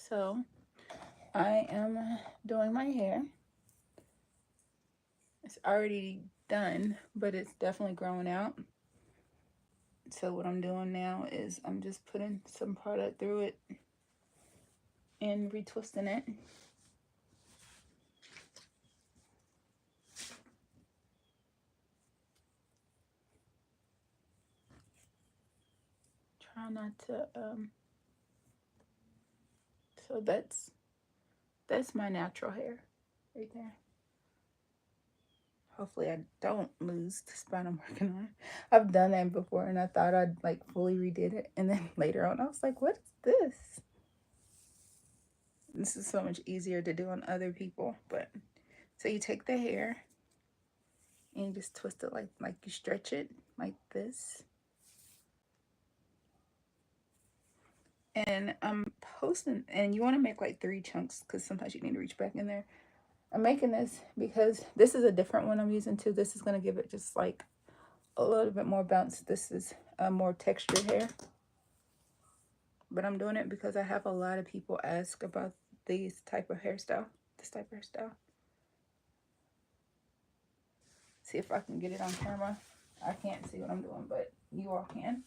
So I am doing my hair. It's already done, but it's definitely growing out. So what I'm doing now is I'm just putting some product through it and retwisting it. Try not to so that's my natural hair right there. Hopefully I don't lose the spot I'm working on. I've done that before and I thought I'd like fully redid it, and then later on I was like, what is this? This is so much easier to do on other people. But so you take the hair and you just twist it like you stretch it like this. And I'm posting, and you want to make like 3 chunks because sometimes you need to reach back in there. I'm making this because this is a different one I'm using too. This is going to give it just like a little bit more bounce. This is a more textured hair. But I'm doing it because I have a lot of people ask about this type of hairstyle. See if I can get it on camera. I can't see what I'm doing, but you all can.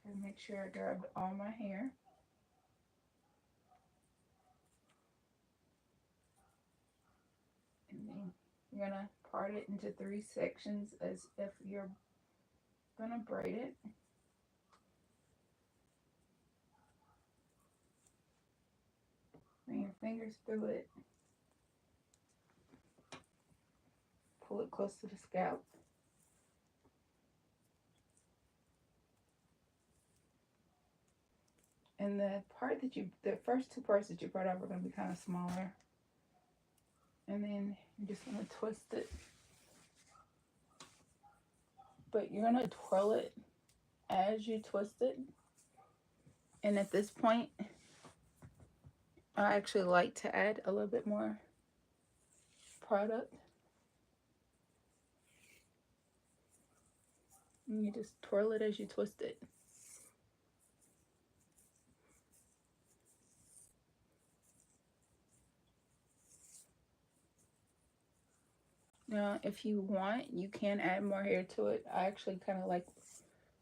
Try to make sure I grab all my hair. And then you're gonna part it into 3 sections as if you're gonna braid it. Run your fingers through it. Pull it close to the scalp. And the first 2 parts that you brought up are gonna be kind of smaller. And then you're just gonna twist it. But you're gonna twirl it as you twist it. And at this point, I actually like to add a little bit more product. And you just twirl it as you twist it. Now, if you want, you can add more hair to it. I actually kind of like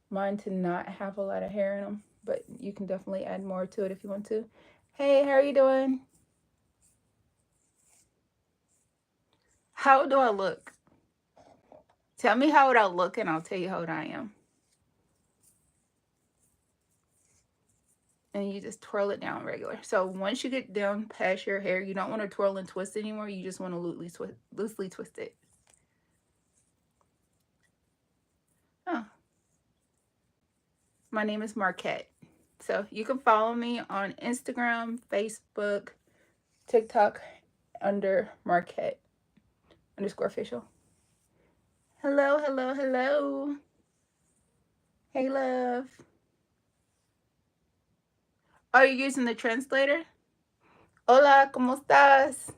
mine to not have a lot of hair in them, but you can definitely add more to it if you want to. Hey, how are you doing? How do I look? Tell me how would I look and I'll tell you how old I am. And you just twirl it down regular. So once you get down past your hair, you don't want to twirl and twist anymore. You just want to loosely twist it. Oh. My name is Marquette. So you can follow me on Instagram, Facebook, TikTok under Markette_official. Hello, hello, hello. Hey, love. Are you using the translator? Hola, ¿cómo estás?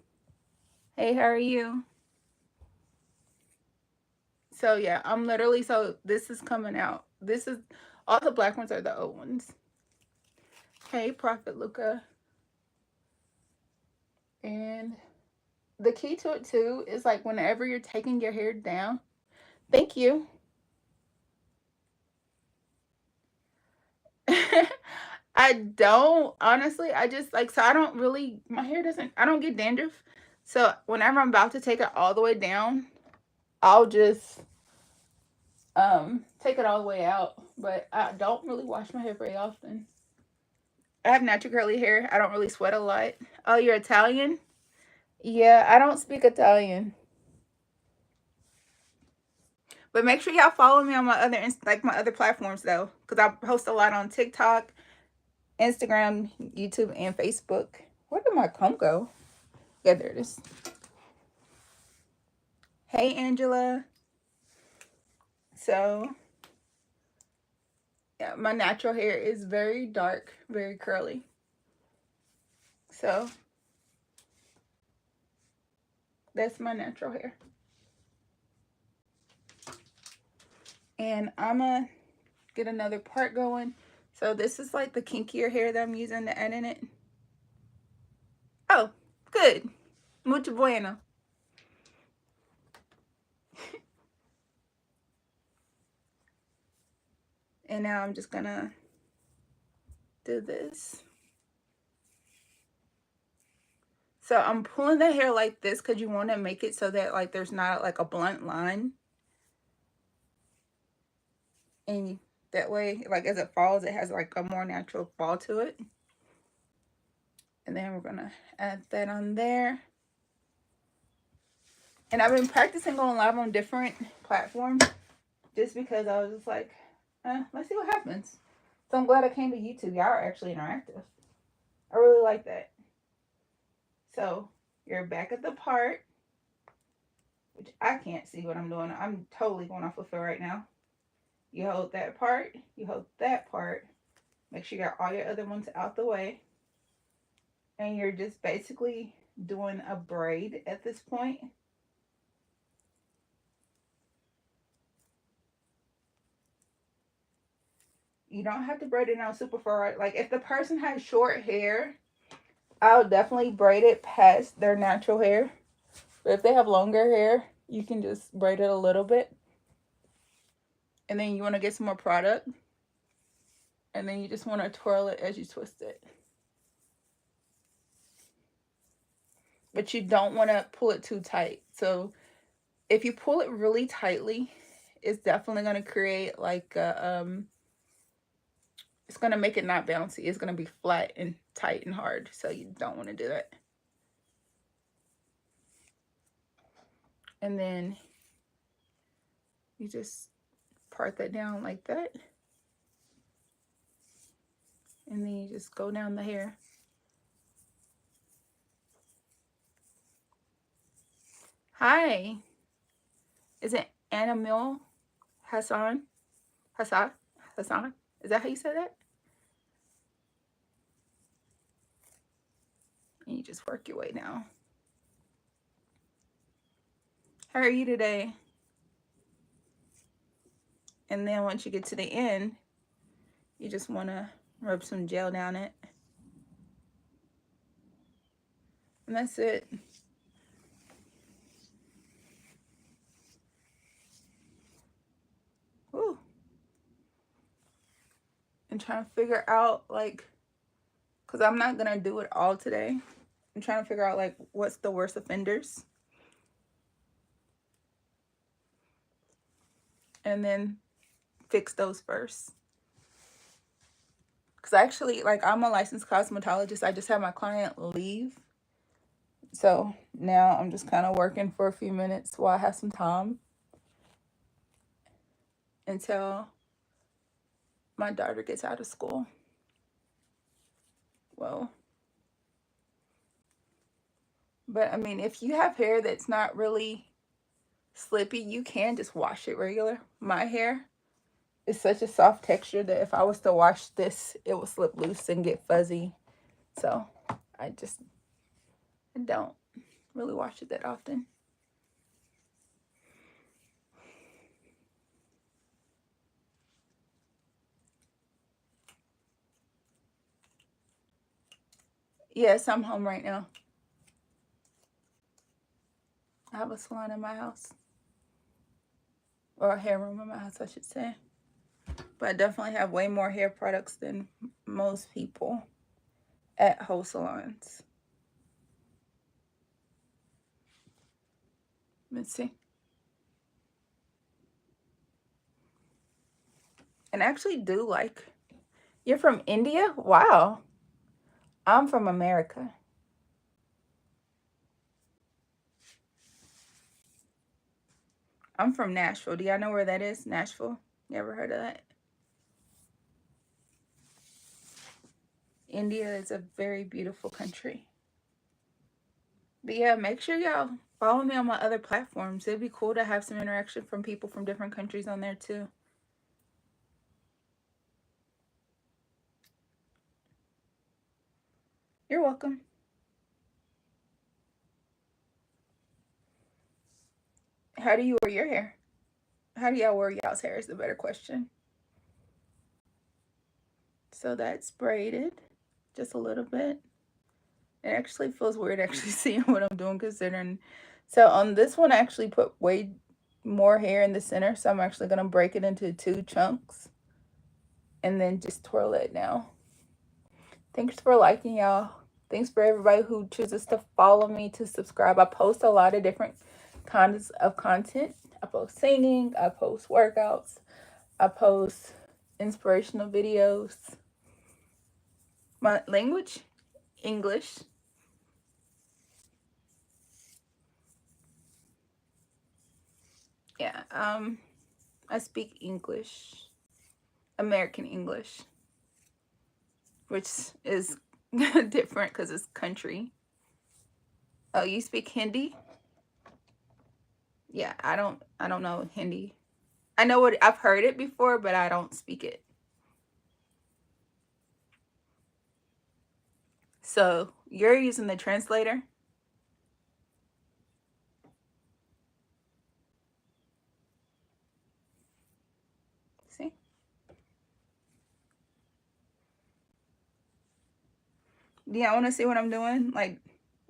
Hey, how are you? So yeah, I'm literally, so this is coming out. This is, all the black ones are the old ones. Hey, Prophet Luca. And the key to it too is like whenever you're taking your hair down, thank you. I don't, honestly, I just like, so I don't really, my hair doesn't, I don't get dandruff. So whenever I'm about to take it all the way down, I'll just take it all the way out. But I don't really wash my hair very often. I have natural curly hair. I don't really sweat a lot. Oh, you're Italian? Yeah, I don't speak Italian. But make sure y'all follow me on my other my other platforms though, because I post a lot on TikTok, Instagram, YouTube, and Facebook. Where did my comb go? Yeah, there it is. Hey, Angela. So, yeah, my natural hair is very dark, very curly. So, that's my natural hair. And I'm going to get another part going So this is like the kinkier hair that I'm using to add in it. Oh, good. Mucho bueno. And now I'm just gonna do this. So I'm pulling the hair like this because you want to make it so that like there's not like a blunt line. And that way, like as it falls, it has like a more natural fall to it. And then we're gonna add that on there. And I've been practicing going live on different platforms just because I was just like, let's see what happens. So I'm glad I came to YouTube. Y'all are actually interactive. I really like that. So you're back at the part, which I can't see what I'm doing. I'm totally going off of it right now. You hold that part, you hold that part. Make sure you got all your other ones out the way. And you're just basically doing a braid at this point. You don't have to braid it down super far. Like if the person has short hair, I'll definitely braid it past their natural hair. But if they have longer hair, you can just braid it a little bit. And then you want to get some more product. And then you just want to twirl it as you twist it. But you don't want to pull it too tight. So if you pull it really tightly, it's definitely going to create like a, it's going to make it not bouncy. It's going to be flat and tight and hard. So you don't want to do that. And then you just part that down like that. And then you just go down the hair. Hi. Is it Anamil Hassan? Hassan? Hassan? Is that how you say that? And you just work your way down. How are you today? And then once you get to the end, you just want to rub some gel down it. And that's it. Ooh. And trying to figure out like, because I'm not going to do it all today. I'm trying to figure out like what's the worst offenders. And then fix those first. Because actually, like, I'm a licensed cosmetologist. I just had my client leave. So now I'm just kind of working for a few minutes while I have some time until my daughter gets out of school. Well, but I mean, if you have hair that's not really slippy, you can just wash it regular. My hair is such a soft texture that if I was to wash this, it would slip loose and get fuzzy. So I don't really wash it that often. Yes, I'm home right now. I have a salon in my house. Or a hair room in my house, I should say. But I definitely have way more hair products than most people at whole salons. Let's see. And I actually do like... You're from India? Wow. I'm from America. I'm from Nashville. Do y'all know where that is? Nashville? You ever heard of that? India is a very beautiful country. But yeah, make sure y'all follow me on my other platforms. It'd be cool to have some interaction from people from different countries on there too. You're welcome. How do you wear your hair? How do y'all wear y'all's hair is the better question. So that's braided just a little bit. It actually feels weird actually seeing what I'm doing considering. So on this one, I actually put way more hair in the center. So I'm actually going to break it into 2 chunks and then just twirl it now. Thanks for liking, y'all. Thanks for everybody who chooses to follow me, to subscribe. I post a lot of different kinds of content. I post singing, I post workouts, I post inspirational videos. My language, English. Yeah, I speak English, American English, which is different because it's country. Oh, you speak Hindi? Yeah, I don't know Hindi. I know what I've heard it before, but I don't speak it. So you're using the translator? See? Do y'all want to see what I'm doing? Like,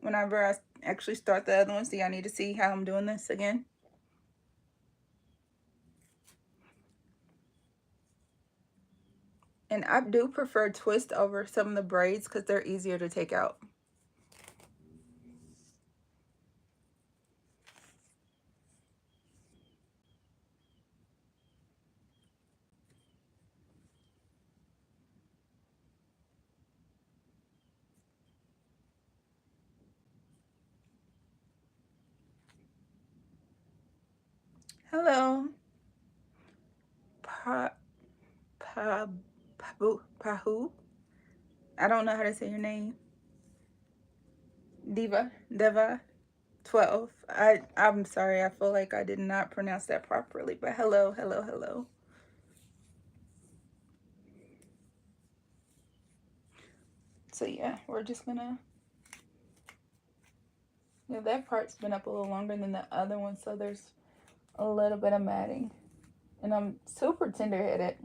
whenever I actually start the other ones, do y'all need to see how I'm doing this again? And I do prefer twist over some of the braids because they're easier to take out. Hello. Pahu. I don't know how to say your name. Deva 12. I'm sorry. I feel like I did not pronounce that properly, but hello. So yeah, we're just gonna, that part's been up a little longer than the other one, so there's a little bit of matting. And I'm super tender-headed.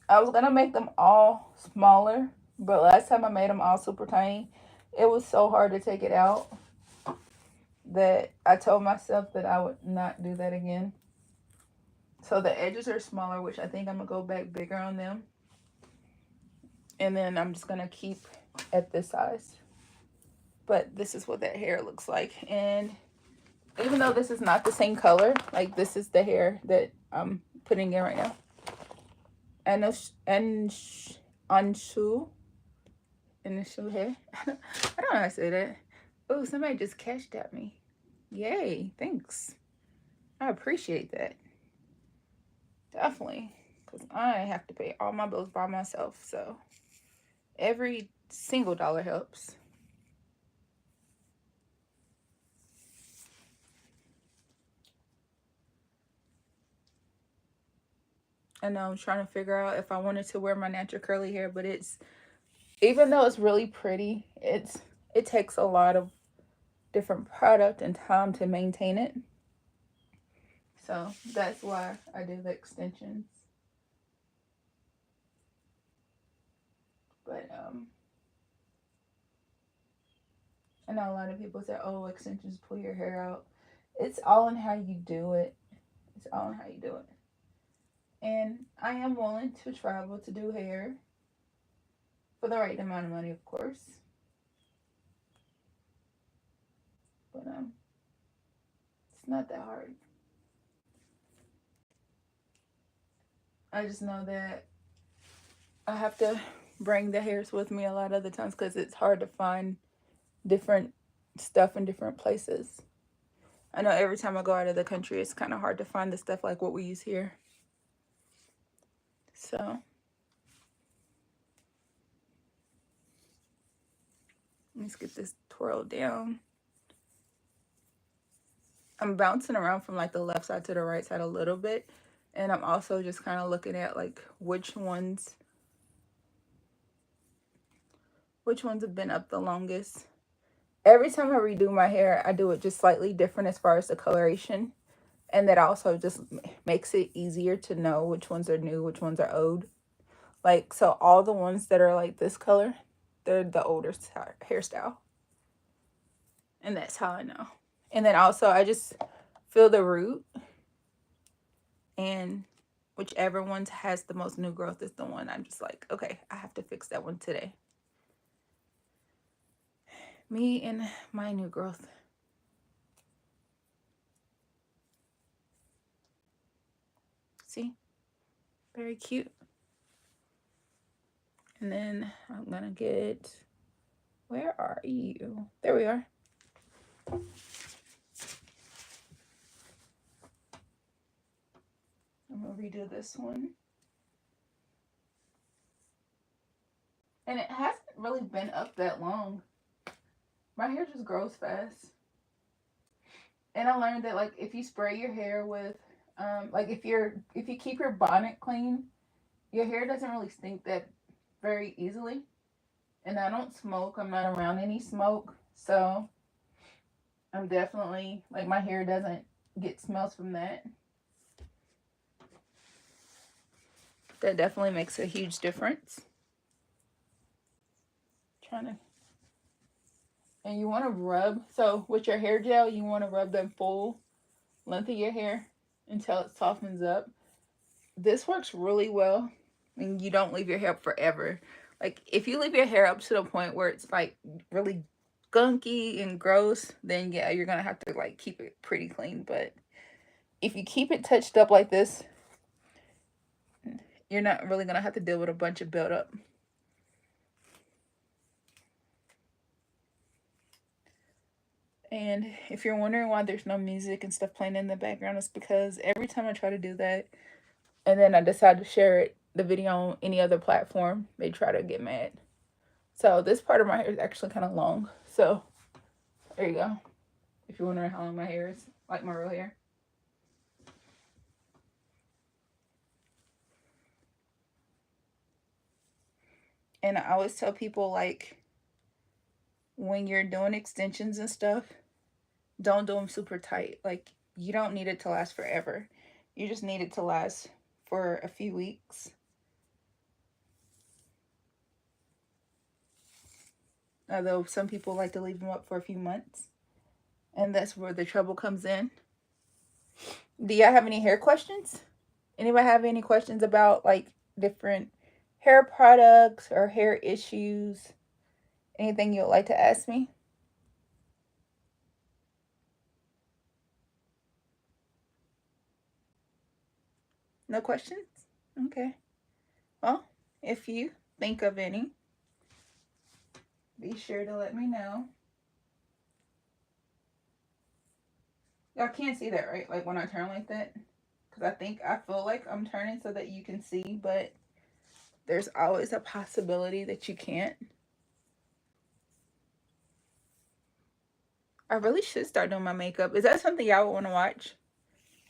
I was gonna make them all smaller, but last time I made them all super tiny, it was so hard to take it out that I told myself that I would not do that again. So the edges are smaller, which I think I'm gonna go back bigger on them. And then I'm just gonna keep at this size. But this is what that hair looks like. And even though this is not the same color, like this is the hair that I'm putting in right now. Anshu hair. I don't know how to say that. Oh, somebody just cashed at me. Yay, thanks. I appreciate that. Definitely. Because I have to pay all my bills by myself. So every single dollar helps. I know I'm trying to figure out if I wanted to wear my natural curly hair, but even though it's really pretty, it takes a lot of different product and time to maintain it. So that's why I do the extensions. But I know a lot of people say, oh, extensions pull your hair out. It's all in how you do it. It's all in how you do it. And I am willing to travel to do hair for the right amount of money, of course. But it's not that hard. I just know that I have to bring the hairs with me a lot of the times because it's hard to find different stuff in different places. I know every time I go out of the country, it's kind of hard to find the stuff like what we use here. So let's get this twirled down. I'm bouncing around from like the left side to the right side a little bit. And I'm also just kind of looking at like which ones have been up the longest. Every time I redo my hair, I do it just slightly different as far as the coloration. And that also just makes it easier to know which ones are new, which ones are old. Like, so all the ones that are like this color, they're the older hairstyle. And that's how I know. And then also I just feel the root, and whichever one has the most new growth is the one I'm just like, okay, I have to fix that one today. Me and my new growth. See? Very cute. And then I'm gonna get, where are you? There we are. I'm gonna redo this one. And it hasn't really been up that long. My hair just grows fast. And I learned that like if you spray your hair with like if you keep your bonnet clean, your hair doesn't really stink that very easily. And I don't smoke. I'm not around any smoke. So I'm definitely like my hair doesn't get smells from that. That definitely makes a huge difference. Trying to, and you want to rub, so with your hair gel, you want to rub the full length of your hair until it softens up. This works really well, and you don't leave your hair up forever. Like if you leave your hair up to the point where it's like really gunky and gross, then yeah, you're gonna have to like keep it pretty clean. But if you keep it touched up like this, you're not really gonna have to deal with a bunch of buildup. And if you're wondering why there's no music and stuff playing in the background, it's because every time I try to do that and then I decide to share the video on any other platform, they try to get mad. So this part of my hair is actually kind of long. So there you go. If you're wondering how long my hair is, like my real hair. And I always tell people, like, when you're doing extensions and stuff, don't do them super tight. Like, you don't need it to last forever. You just need it to last for a few weeks. Although some people like to leave them up for a few months. And that's where the trouble comes in. Do y'all have any hair questions? Anybody have any questions about like different hair products or hair issues? Anything you would like to ask me? No questions? Okay. Well, if you think of any, be sure to let me know. Y'all can't see that, right? Like when I turn like that? Because I feel like I'm turning so that you can see, but there's always a possibility that you can't. I really should start doing my makeup. Is that something y'all would want to watch?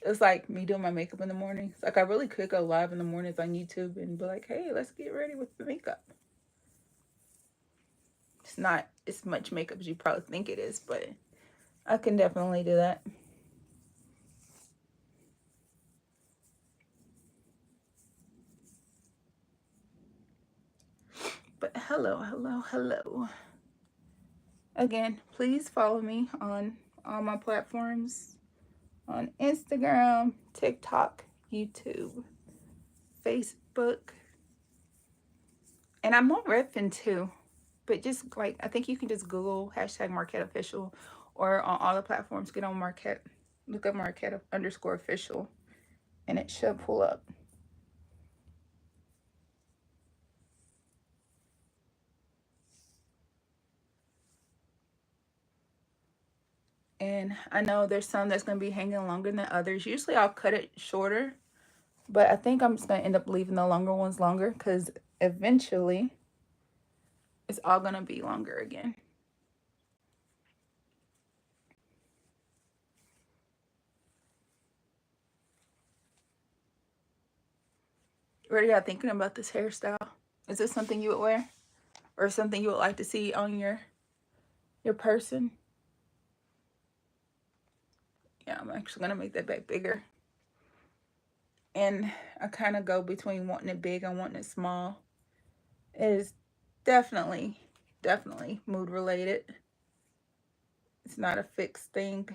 It's like me doing my makeup in the mornings. Like I really could go live in the mornings on YouTube and be like, hey, let's get ready with the makeup. It's not as much makeup as you probably think it is, but I can definitely do that. But hello. Again, please follow me on all my platforms, on Instagram, TikTok, YouTube, Facebook. And I'm on Redfin too. But just like, I think you can just Google hashtag Marketteofficial, or on all the platforms, get on Market, look up Market_official, and it should pull up. And I know there's some that's going to be hanging longer than others. Usually I'll cut it shorter, but I think I'm just going to end up leaving the longer ones longer because eventually it's all going to be longer again. What are y'all thinking about this hairstyle? Is this something you would wear? Or something you would like to see on your person? Yeah, I'm actually going to make that back bigger. And I kind of go between wanting it big and wanting it small. It is definitely mood related. It's not a fixed thing.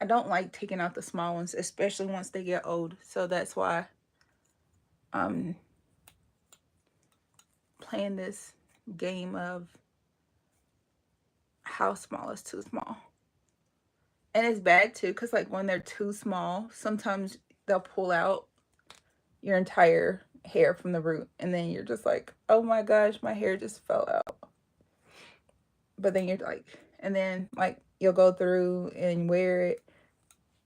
I don't like taking out the small ones, especially once they get old. So that's why I'm playing this game of how small is too small. And it's bad too, because like when they're too small, sometimes they'll pull out your entire hair from the root, and then you're just like, oh my gosh, my hair just fell out. But then you're like, and then like you'll go through and wear it,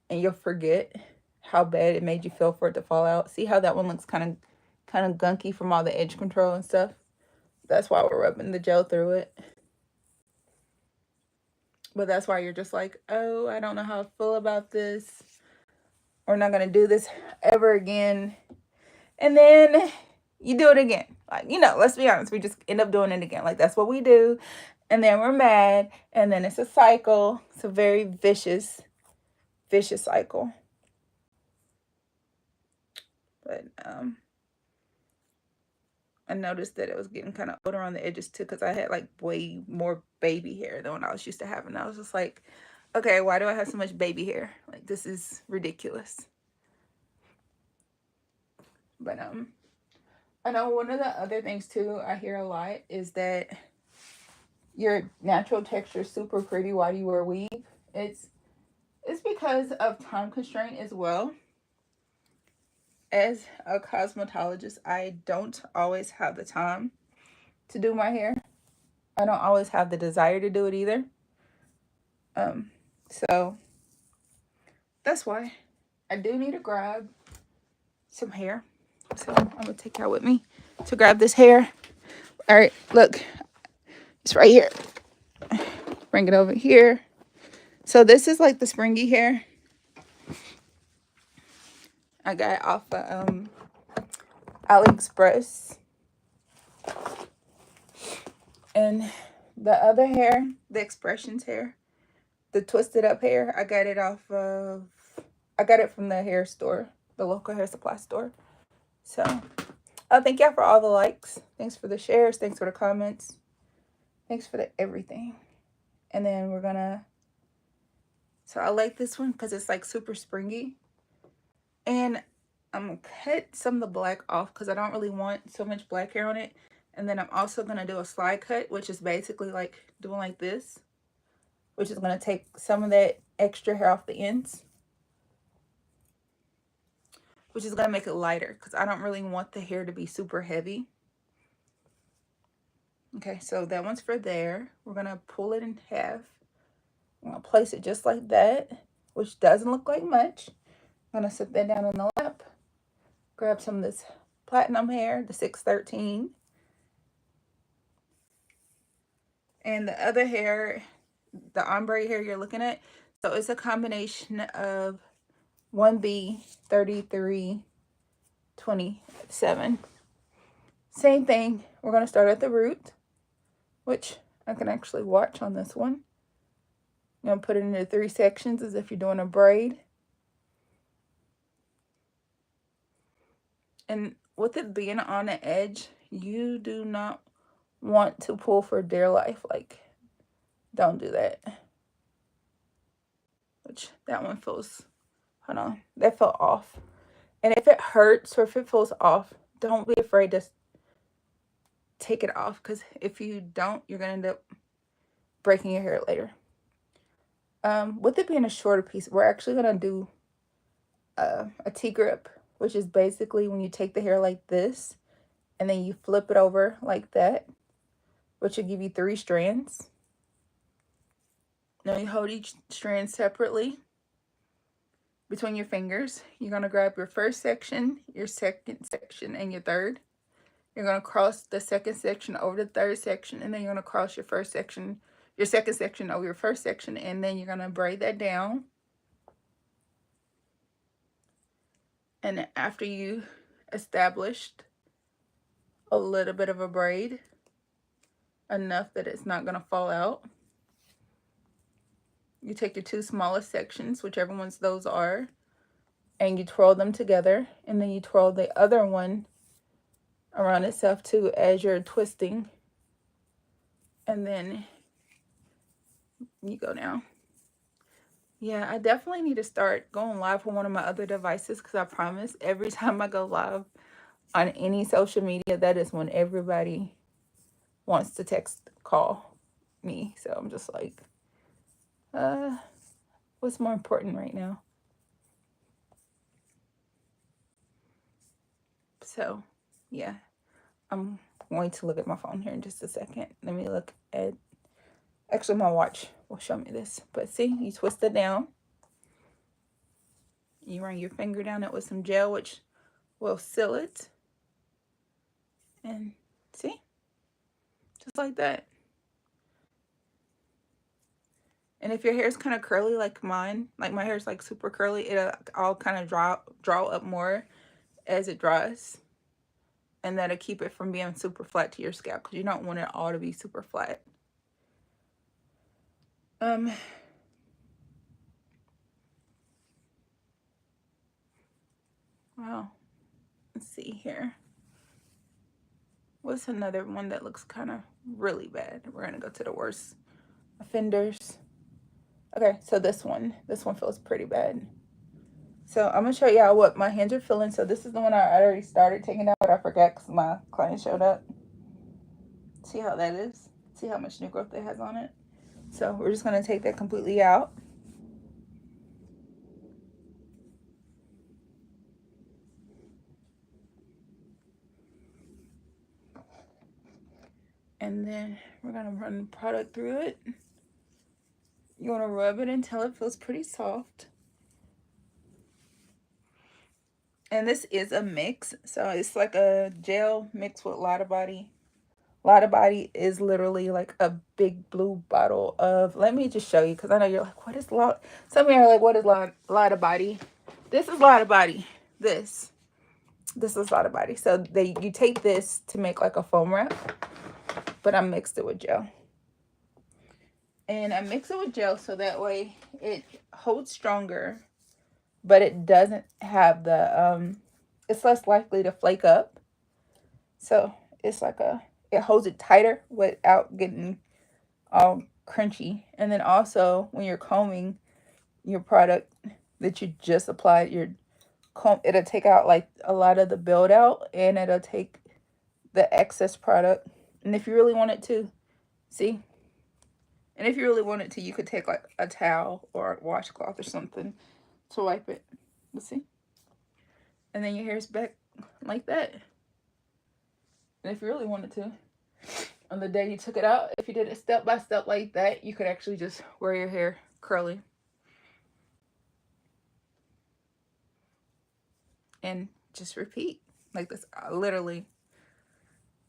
and you'll forget how bad it made you feel for it to fall out. See how that one looks kind of gunky from all the edge control and stuff? That's why we're rubbing the gel through it. But that's why you're just like, oh, I don't know how I feel about this. We're not going to do this ever again. And then you do it again. Like, you know, let's be honest. We just end up doing it again. Like, that's what we do. And then we're mad. And then it's a cycle. It's a very vicious cycle. But I noticed that it was getting kind of older on the edges too, because I had like way more baby hair than what I was used to having. I was just like, okay, why do I have so much baby hair? Like, this is ridiculous. But I know one of the other things too I hear a lot is that your natural texture is super pretty. Why do you wear weave? It's because of time constraint as well. As a cosmetologist, I don't always have the time to do my hair. I don't always have the desire to do it either. So that's why I do need to grab some hair. So I'm gonna take y'all with me to grab this hair. All right, look, it's right here. Bring it over here. So this is like the springy hair I got off of AliExpress. And the other hair, the expressions hair, the twisted up hair, I got it from the hair store, the local hair supply store. So thank y'all for all the likes. Thanks for the shares. Thanks for the comments. Thanks for the everything. And then we're gonna, so I like this one because it's like super springy. And I'm gonna cut some of the black off because I don't really want so much black hair on it. And then I'm also gonna do a slide cut, which is basically like doing like this, which is gonna take some of that extra hair off the ends, which is gonna make it lighter because I don't really want the hair to be super heavy. Okay, so that one's for there. We're gonna pull it in half. I'm gonna place it just like that, which doesn't look like much. I'm gonna set that down on the lap. Grab some of this platinum hair, the 613. And the other hair, the ombre hair you're looking at, so it's a combination of 1B 3327. Same thing. We're going to start at the root, which I can actually watch on this one. I'm going to put it into 3 sections as if you're doing a braid. And with it being on the edge, you do not want to pull for dear life. Like, don't do that. Which, that one feels, hold on, that felt off. And if it hurts or if it feels off, don't be afraid to take it off, because if you don't, you're going to end up breaking your hair later. With it being a shorter piece, we're actually going to do a T-grip, which is basically when you take the hair like this and then you flip it over like that, which will give you 3 strands. Now you hold each strand separately between your fingers. You're going to grab your first section, your second section, and your third. You're going to cross the second section over the third section, and then you're going to cross your first section, your second section over your first section, and then you're going to braid that down. And after you established a little bit of a braid, enough that it's not going to fall out, you take your 2 smallest sections, whichever ones those are, and you twirl them together, and then you twirl the other one around itself too as you're twisting. And then you go down. Yeah, I definitely need to start going live on one of my other devices, because I promise every time I go live on any social media, that is when everybody wants to text, call me. So I'm just like, what's more important right now? So, yeah, I'm going to look at my phone here in just a second. Let me look at, actually, my watch will show me this. But see, you twist it down. You run your finger down it with some gel, which will seal it. And see, just like that. And if your hair is kind of curly like mine, like my hair is like super curly, it'll all kind of draw up more as it dries. And that'll keep it from being super flat to your scalp, because you don't want it all to be super flat. Well, let's see here. What's another one that looks kind of really bad? We're going to go to the worst offenders. Okay, so this one feels pretty bad. So I'm going to show y'all what my hands are feeling. So this is the one I already started taking out, but I forgot because my client showed up. See how that is? See how much new growth it has on it? So we're just going to take that completely out. And then we're going to run the product through it. You want to rub it until it feels pretty soft. And this is a mix. So it's like a gel mixed with Lotta Body. Lotta Body is literally like a big blue bottle of, let me just show you, because I know you're like, what is Lotta? Some of you are like, what is Lotta Body? This is Lotta Body. This is Lotta Body. So you take this to make like a foam wrap, but I mixed it with gel. And I mix it with gel so that way it holds stronger, but it doesn't have the, it's less likely to flake up. So it's like it holds it tighter without getting all crunchy. And then also when you're combing your product that you just applied, it'll take out like a lot of the build out, and it'll take the excess product. And if you really want it to, see? And if you really wanted to, you could take like a towel or a washcloth or something to wipe it. Let's see. And then your hair's back like that. And if you really wanted to, on the day you took it out, if you did it step by step like that, you could actually just wear your hair curly. And just repeat like this. Literally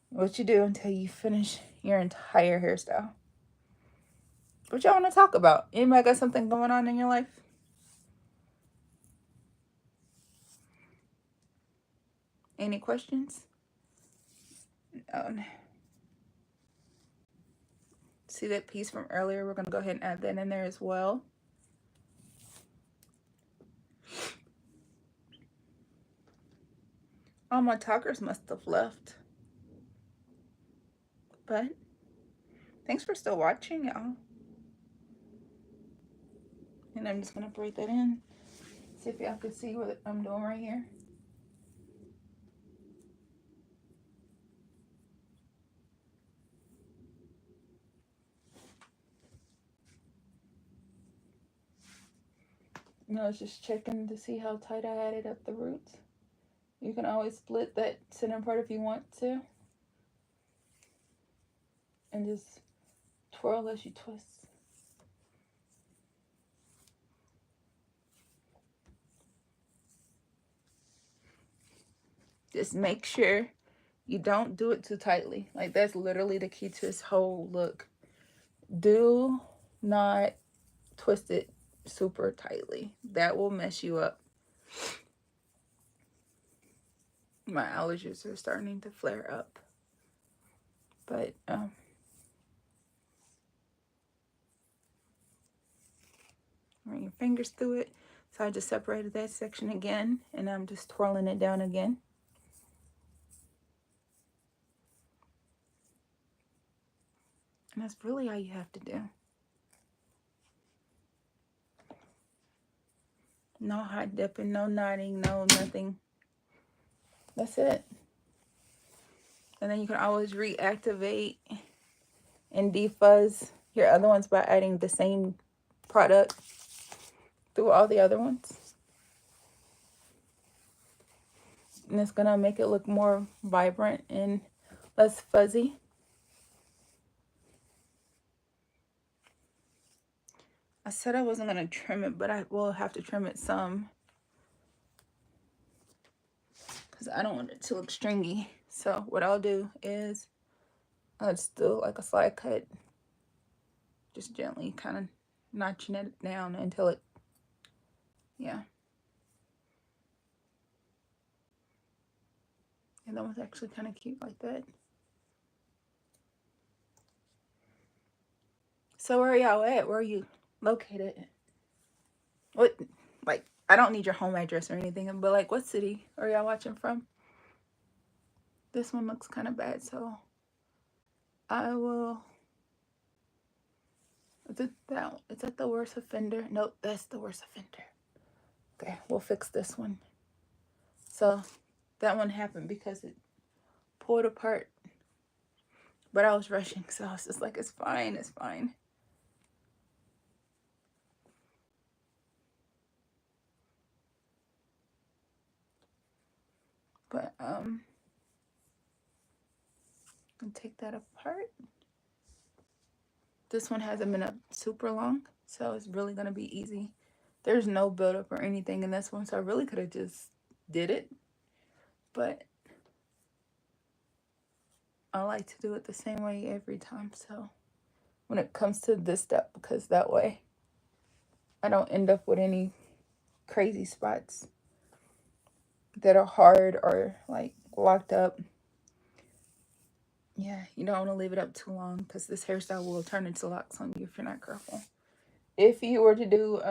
what you do until you finish your entire hairstyle. What y'all want to talk about? Anybody got something going on in your life? Any questions? See that piece from earlier? We're going to go ahead and add that in there as well. All my talkers must have left. But thanks for still watching, y'all. And I'm just going to braid that in. See if y'all can see what I'm doing right here. I was just checking to see how tight I had it at the roots. You can always split that center part if you want to. And just twirl as you twist. Just make sure you don't do it too tightly. Like, that's literally the key to this whole look. Do not twist it super tightly. That will mess you up. My allergies are starting to flare up. But, run your fingers through it. So I just separated that section again, and I'm just twirling it down again. And that's really all you have to do. No hot dipping, no knotting, no nothing. That's it. And then you can always reactivate and defuzz your other ones by adding the same product through all the other ones. And it's going to make it look more vibrant and less fuzzy. I said I wasn't going to trim it, but I will have to trim it some, because I don't want it to look stringy. So what I'll do is I'll just do like a slide cut, just gently kind of notching it down until it, yeah. And that one's actually kind of cute like that. So where are y'all at? Where are you located? What, like, I don't need your home address or anything, but like, what city are y'all watching from? This one looks kind of bad, so I will. Is it that? Is that the worst offender? Nope, that's the worst offender. Okay, we'll fix this one. So that one happened because it pulled apart, but I was rushing, so I was just like, it's fine, it's fine. But I'll take that apart. This one hasn't been up super long, so it's really gonna be easy. There's no buildup or anything in this one, so I really could have just did it, but I like to do it the same way every time. So when it comes to this step, because that way I don't end up with any crazy spots that are hard or like locked up. Yeah, you don't want to leave it up too long, because this hairstyle will turn into locks on you if you're not careful. If you were to do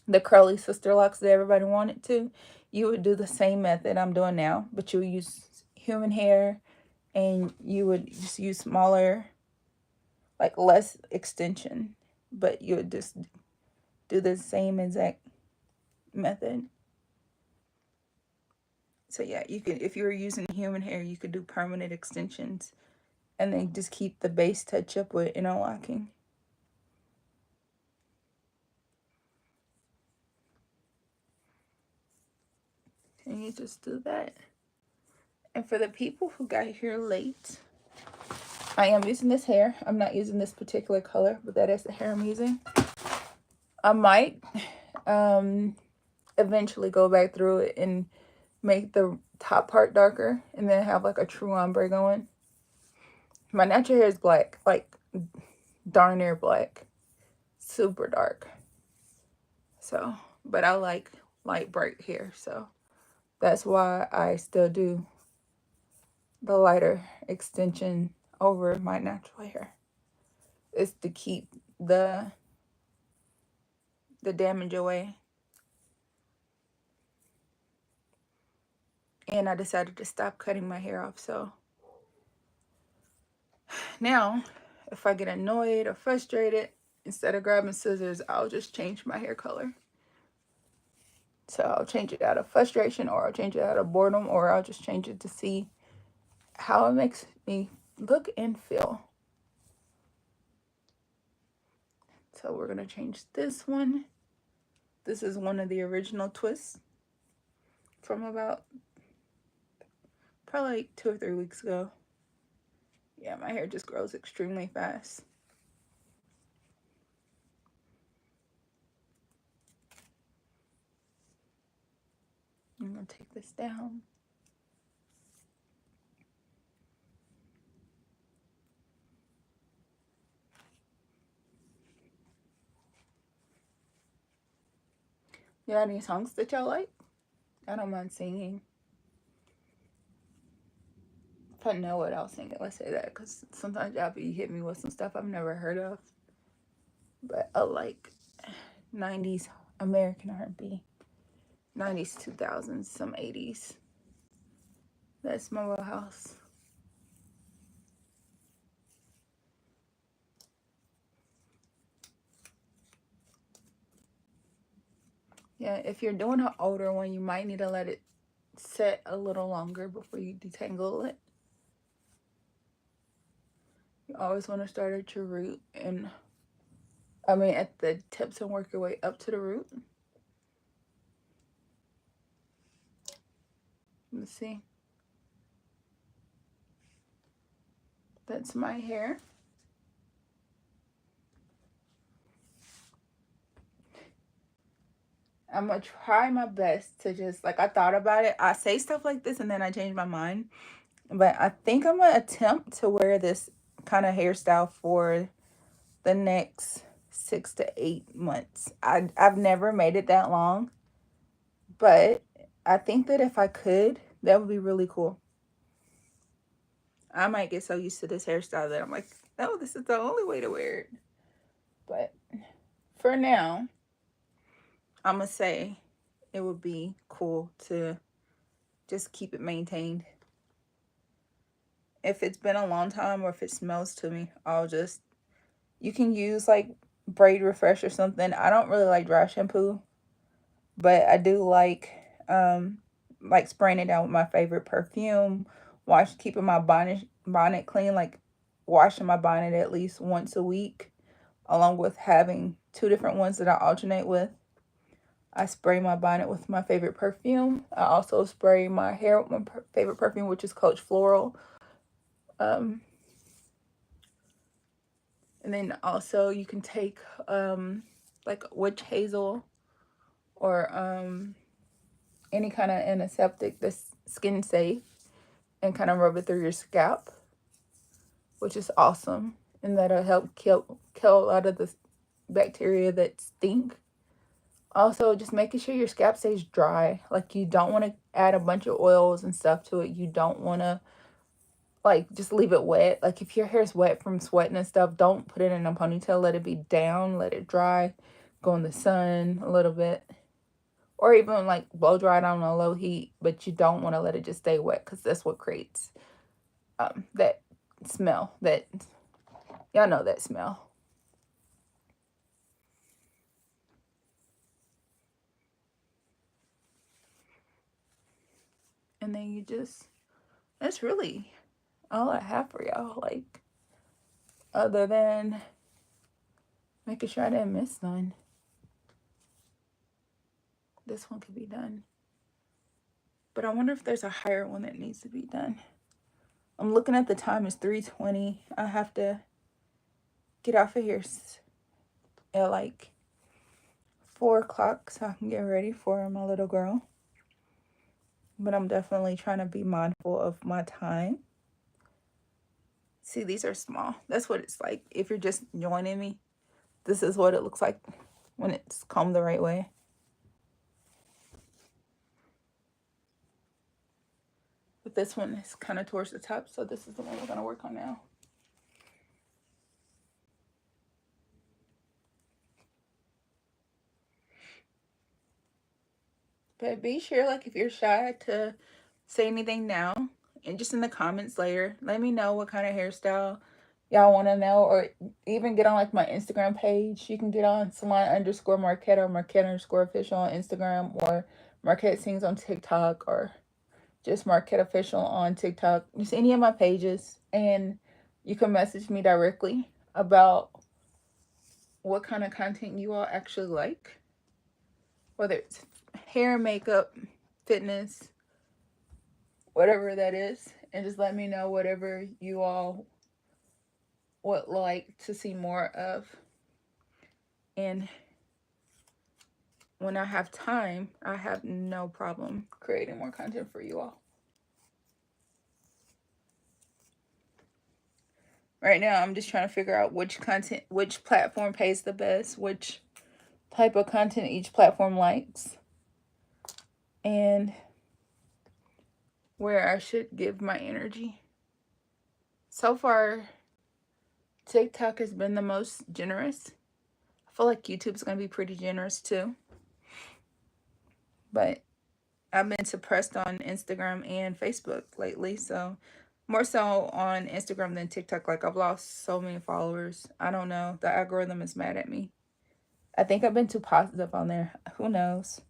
the curly sister locks that everybody wanted to, you would do the same method I'm doing now, but you would use human hair, and you would just use smaller, like less extension, but you would just do the same exact method. So yeah, you could, if you were using human hair, you could do permanent extensions and then just keep the base touch up with interlocking. And you just do that. And for the people who got here late, I am using this hair. I'm not using this particular color, but that is the hair I'm using. I might eventually go back through it and make the top part darker and then have like a true ombre going. My natural hair is black, like darn near black, super dark. So, but I like light bright hair, so that's why I still do the lighter extension over my natural hair. It's to keep the damage away. And I decided to stop cutting my hair off. So now if I get annoyed or frustrated, instead of grabbing scissors, I'll just change my hair color. So I'll change it out of frustration, or I'll change it out of boredom, or I'll just change it to see how it makes me look and feel. So we're going to change this one. This is one of the original twists from about probably like 2 or 3 weeks ago. Yeah, my hair just grows extremely fast. I'm going to take this down. You got any songs that y'all like? I don't mind singing. If I know it, I'll sing it. Let's say that, because sometimes y'all be hit me with some stuff I've never heard of. But I like 90s American R&B, 90s, 2000s, some 80s. That's my wheelhouse. Yeah, if you're doing an older one, you might need to let it set a little longer before you detangle it. You always want to start at your root and at the tips and work your way up to the root. Let's see. That's my hair. I'm gonna try my best to just, like, I thought about it. I say stuff like this and then I change my mind. But I think I'm gonna attempt to wear this kind of hairstyle for the next 6 to 8 months. I've never made it that long, but I think that if I could, that would be really cool. I might get so used to this hairstyle that I'm like, no, this is the only way to wear it. But for now, I'm gonna say it would be cool to just keep it maintained. If it's been a long time or if it smells to me, you can use like braid refresh or something. I don't really like dry shampoo, but I do like spraying it down with my favorite perfume, keeping my bonnet clean, like washing my bonnet at least once a week, along with having two different ones that I alternate with. I spray my bonnet with my favorite perfume. I also spray my hair with my favorite perfume, which is Coach Floral. Um, and then also you can take like witch hazel or any kind of antiseptic that's skin safe and kind of rub it through your scalp, which is awesome. And that'll help kill a lot of the bacteria that stink. Also, just making sure your scalp stays dry. Like, you don't want to add a bunch of oils and stuff to it. You don't want to, like, just leave it wet. Like, if your hair's wet from sweating and stuff, don't put it in a ponytail. Let it be down. Let it dry. Go in the sun a little bit. Or even, like, blow dry it on a low heat. But you don't want to let it just stay wet because that's what creates that smell. Y'all know that smell. And then that's really all I have for y'all. Like, other than making sure I didn't miss none. This one could be done. But I wonder if there's a higher one that needs to be done. I'm looking at the time. It's 3:20. I have to get off of here at like 4 o'clock so I can get ready for my little girl. But I'm definitely trying to be mindful of my time. See, these are small. That's what it's like. If you're just joining me, this is what it looks like when it's combed the right way. But this one is kind of towards the top, so this is the one we're going to work on now. But be sure, like, if you're shy to say anything now, and just in the comments later, let me know what kind of hairstyle y'all want to know, or even get on, like, my Instagram page. You can get on salon_Markette or Marketteofficial on Instagram, or Markette Sings on TikTok, or just Marketteofficial on TikTok. Just any of my pages, and you can message me directly about what kind of content you all actually like, whether it's hair, makeup, fitness, whatever that is, and just let me know whatever you all would like to see more of. And when I have time, I have no problem creating more content for you all. Right now, I'm just trying to figure out which platform pays the best, which type of content each platform likes, and where I should give my energy. So far, TikTok has been the most generous. I feel like YouTube's going to be pretty generous too. But I've been suppressed on Instagram and Facebook lately, so more so on Instagram than TikTok. Like, I've lost so many followers. I don't know. The algorithm is mad at me. I think I've been too positive on there. Who knows?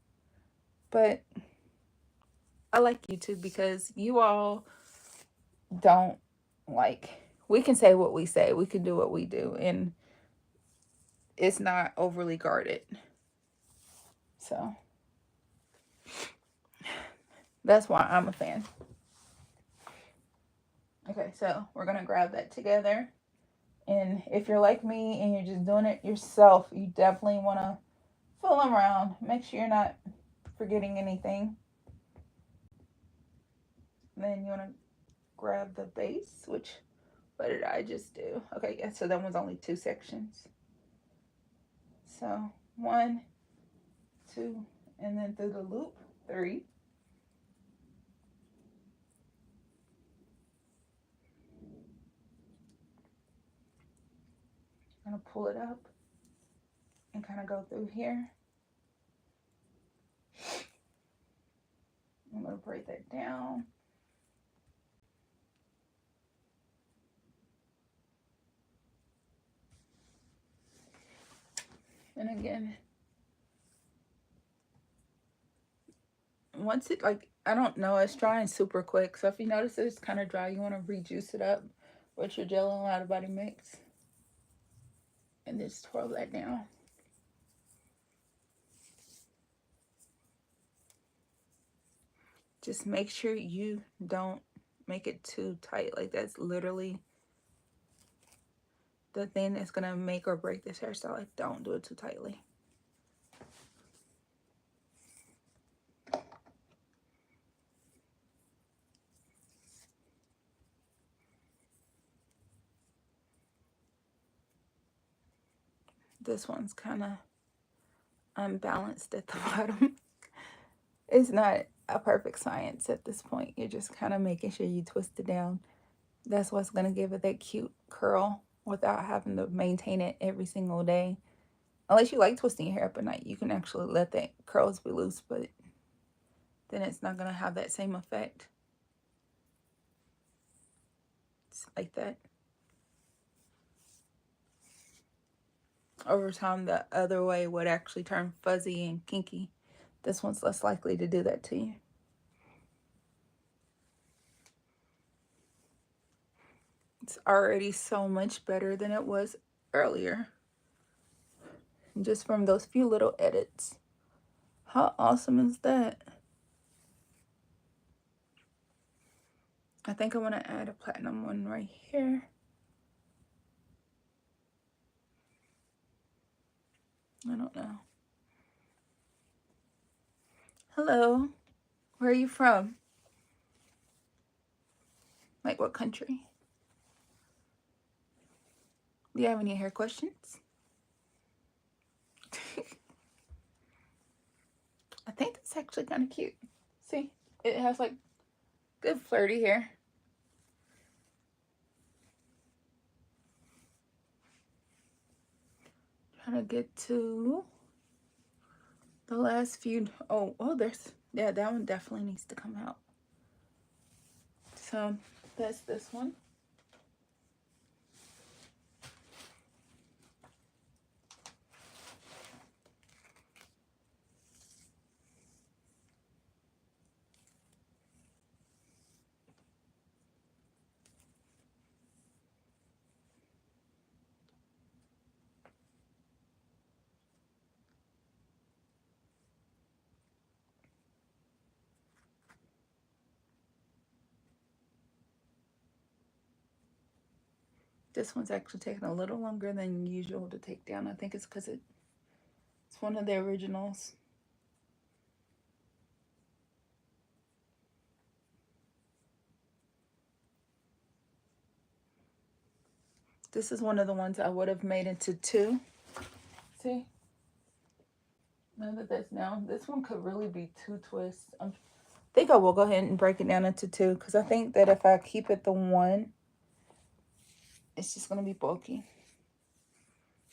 But I like YouTube because you all don't like, we can say what we say, we can do what we do, and it's not overly guarded. So that's why I'm a fan. Okay, so we're gonna grab that together. And if you're like me and you're just doing it yourself, you definitely want to fill them around. Make sure you're not forgetting anything. Then you want to grab the base, which, what did I just do? Okay, yeah, so that one's only 2 sections. So 1, 2, and then through the loop, 3. I'm going to pull it up and kind of go through here. I'm going to break that down. And again, once it, like, I don't know, it's drying super quick. So if you notice it's kind of dry, you want to rejuice it up with your gel and Out of Body mix. And just twirl that down. Just make sure you don't make it too tight. Like, that's literally the thing that's gonna make or break this hairstyle. Like, don't do it too tightly. This one's kind of unbalanced at the bottom. It's not a perfect science at this point. You're just kind of making sure you twist it down. That's what's gonna give it that cute curl without having to maintain it every single day. Unless you like twisting your hair up at night, you can actually let that curls be loose, but then it's not gonna have that same effect. It's like that. Over time, the other way would actually turn fuzzy and kinky. This one's less likely to do that to you. It's already so much better than it was earlier. Just from those few little edits. How awesome is that? I think I want to add a platinum one right here. I don't know. Hello. Where are you from? Like, what country? Do you have any hair questions? I think that's actually kind of cute. See, it has like good flirty hair. Trying to get to the last few. Oh, there's, yeah, that one definitely needs to come out. So that's this one. This one's actually taking a little longer than usual to take down. I think it's because it's one of the originals. This is one of the ones I would have made into 2. See? Now that that's now, this one could really be 2 twists. I think I will go ahead and break it down into 2 because I think that if I keep it the 1, it's just going to be bulky.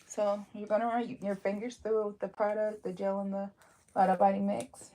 So you're going to run your fingers through with the product, the gel, and the Out of Body mix.